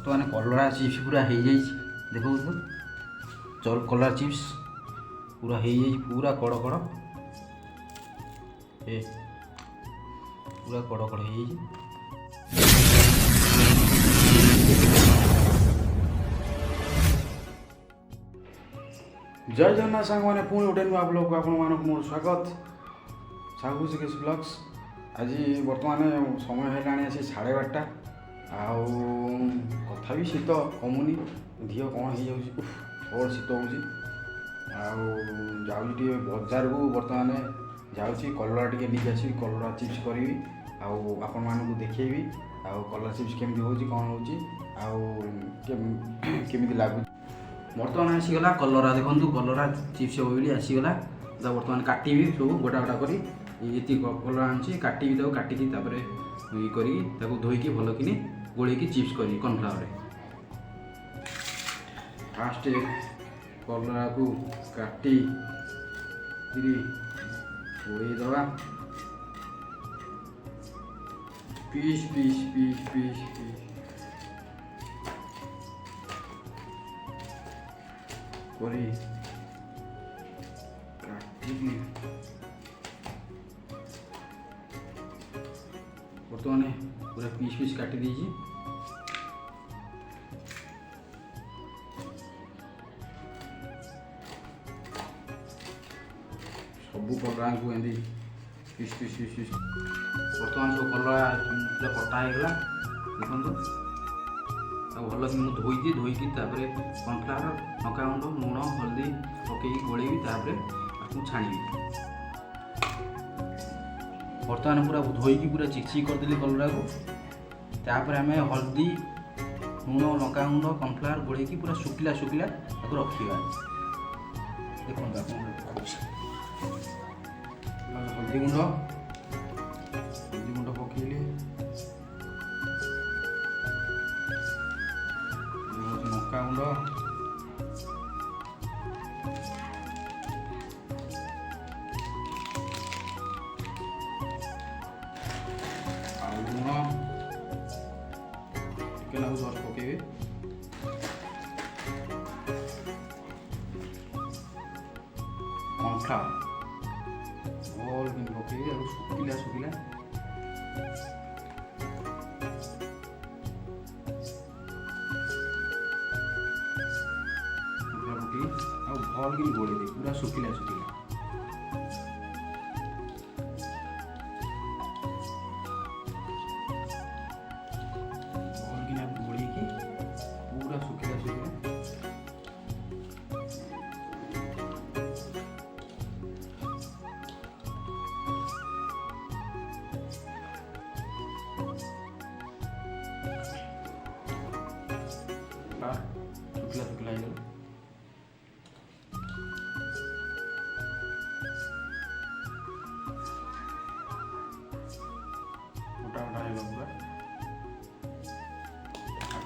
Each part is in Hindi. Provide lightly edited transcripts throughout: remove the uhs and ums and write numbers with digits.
बर्तमान कलरा चिप्स पूरा हो जाए देखो चल कलरा चिप्स पूरा हो जाए पूरा कड़ कड़ ए पूरा कड़ कड़ हो जाए। जय जगन्नाथ सांग मैंने पुणी गोटे नुआ ब्लॉग को आपण मानक मोर स्वागत साहू सिकेश ब्लॉग्स। आज बर्तमान समय है 12:30 आउ कथा भी शीत कमुनी धी कौन हो जाऊँ प्रबल शीत हो जाऊँगी बजार को बर्तमान जाऊँगी कलरा टे नहीं आस कलरा चिप्स करी आपण मानक देखी कलरा चिप्स केमी हो कौन होमी लगुच बर्तमान आसीगला कलरा देखु कलरा चिप्स हो आसीगला बर्तमान काटिबी सब गोटा गोटा करी ये कलरा आनी काटिबी काटिकी ये करी धोईकी भल कि गोलैकी चिप्स करी कॉर्नफ्लावर फास्ट कलरा को काटी गोलई दवा piece piece piece piece piece करी काटिकी बर्तमान पूरा पीस पीस काटी दीजिए। सबू कलरा को एंदी पीस पीस पीस पीस बर्तमान सब कलरा पूरा कटा होगा देखो भल कि धोई धोईकी कॉर्नफ्लावर लंका गुंड लुण हल्दी पकई गोलेबी आपको छाणी बर्तमान पूरा धोईकी पूरा चिकचिक करदेली कलरा को आम हल्दी लुण लंका गुंड कॉर्नफ्लावर गोलेकी पूरा शुखिला शुखिला रखा देखो हल्दी गुंड पकईली लंका गुंड लुण टे जस्ट पकईबे कॉर्नफ्लावर ऑल दिन पकईबे शुखिला शुखिला भल कि गोले दे पूरा शुखिला शुखिला भल कि गोली की पूरा शुखिला शुखिला शुखिला शुखिला हो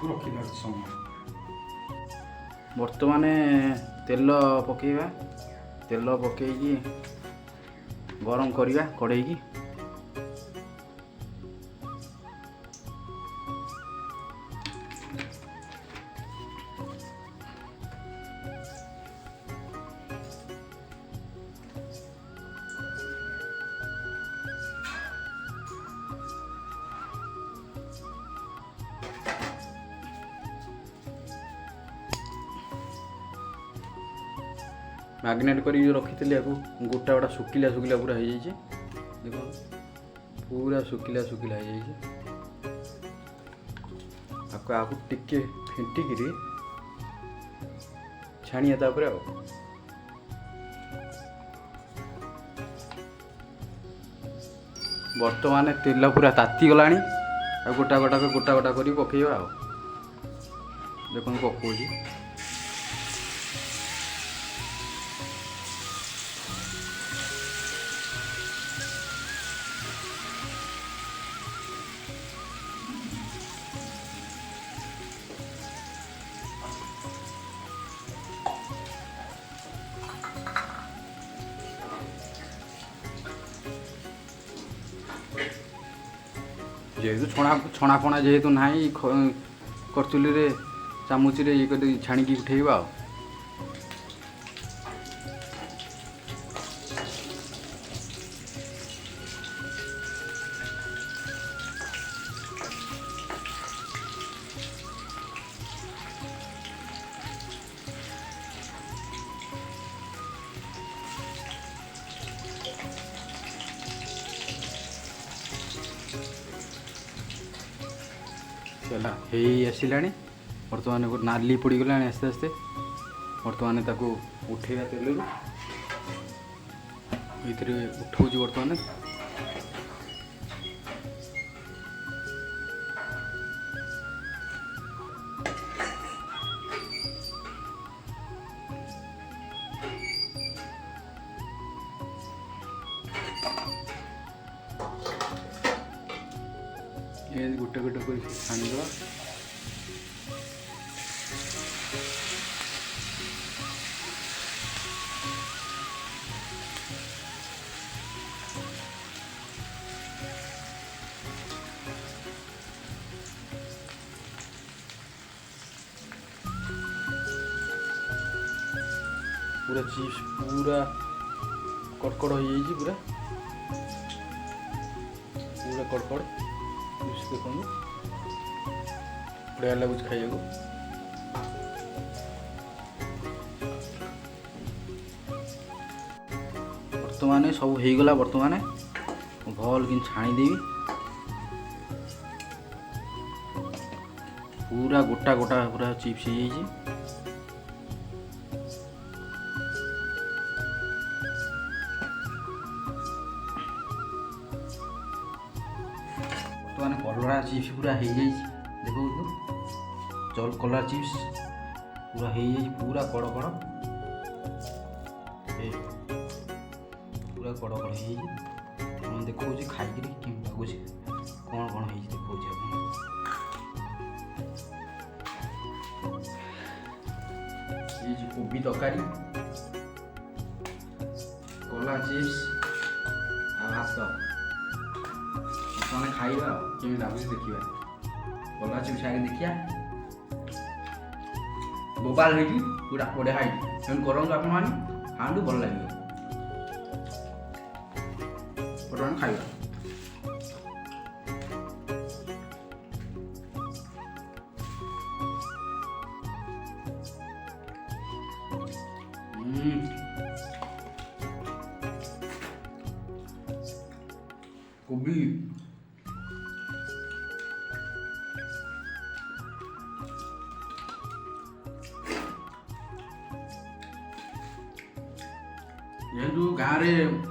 रखा समय बर्तमान तेल पकेवा तेल पकईकी गरम करवा कड़े की मैग्नेट कर रखी थी गोटा गोटा शुखिला शुखिला पूरा हो जाए देखो पूरा शुखिला शुखिला हो जाए आपको टिके फेंटिकी छाणिया तापर बर्तमान तेल पूरा ताती गला गोटा गोटा कर पकेवा देखो पकड़ जेहेतु छणाफणा जेहेतु ना करेन्ट करचुली रे चामुची रे ये कर छाणी उठेबा। चला हे आसिलानी बर्तमान नाली पड़गला आस्ते आस्ते बर्तमान ताको उठेगा तेल ये उठाऊँ बर्तमान ये गोटे गोटे कर छाणीद पूरा चिप्स पूरा कड़कड़ हो जाइए पूरा पूरा कड़कड़ चिप्स देखो बढ़िया लगुच खाइए बर्तमान सब हो गला बर्तमान भल कि छाणीदेवी पूरा गोटा गोटा पूरा चिप्स हो जाइए बर्तमान कलरा चिप्स पूरा हो जाए देखो चल कलर चिप्स पूरा हो जाए पूरा कड़ कड़ पूरा कड़ कड़ हो देखो खाई कि लगुच कौन कौन हो देखो ये कोबी तरकारी कलर चिप्स भात मैंने खाइबा केमी लगुच देखा कलर चिप्स आगे देखिया बोबाल हो पूरा बढ़िया खाई करंतु आप खाँटू भल लगे बर्तमान खाइबा कोबी जेहेतु गाँव में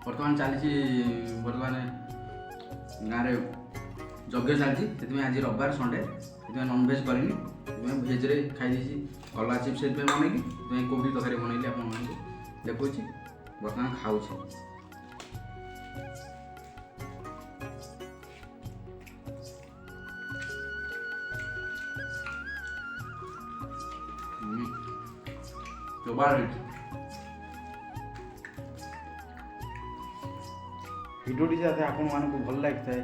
बर्तमान चली बर्तमान गाँव में यज्ञ चलती आज रविवार संडे से नॉनवेज करनी भेज खाई कलर चिप्स से बनैली कोबी तरकारी बनैली आप देखो बर्तमान खाऊँ भिडियोटी जब आपको भल लगी है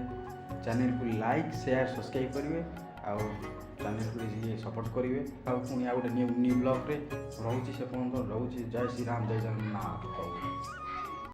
चैनल को लाइक शेयर सब्सक्राइब करेंगे आउ चैनल को सपोर्ट करेंगे पुणी आ गए न्यू ब्लॉग रे रोचे से रोचे जय श्री राम जय जगन्नाथ।